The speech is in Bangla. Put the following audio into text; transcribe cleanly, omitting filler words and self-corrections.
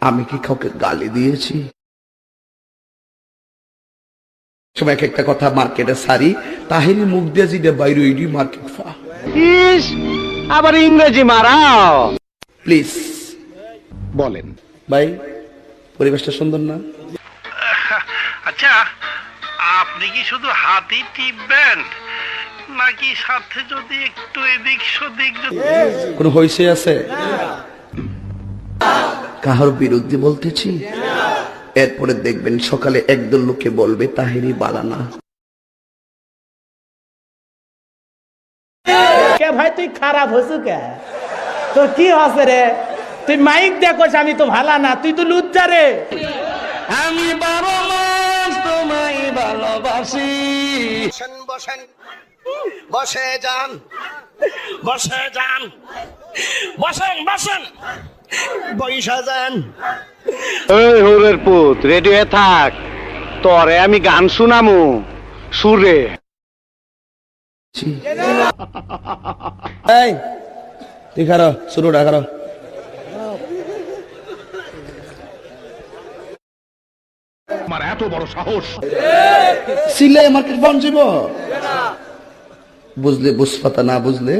আমি কি কাউকে গালি দিয়েছি? সময় এক একটা কথা মার্কেটে সারি, তাহিনী মুখ দিয়ে যেটা বাইরে ওইটি মার্কেট ফা। ইস, আবার ইংরেজি মারাও। প্লিজ বলেন ভাই, পরিবেশটা সুন্দর না? আচ্ছা, আপনি কি শুধু হাতই টিপবেন নাকি সাথে যদি একটু এদিক সেদিক কোনো হইছে আছে? কাহার বিরুদ্ধে বলতেছি? এরপরে দেখবেন সকালে একদল লোকে বলবে তাহিরি বালানা। কে ভাই তুই খারাপ হসু কে? তোর কি হসে রে? তুই মাইক দেখোস আমি তো ভালা না, তুই তো লুচ্চা রে। আমি 12 মাস তোমায় ভালোবাসি। বসেন বসেন, বসে যান, বসে যান, বসেন বসেন, বইসা যান। এই হোরের পুত, রেডি হয়ে থাক, তরে আমি গান শুনামু সুরে। এই তুই খারো, শুরুটা খারো। আমার এত বড় সাহস! সিলে মার্কেট বন্ধ যাব, বুঝলে বুঝপাতা না বুঝলে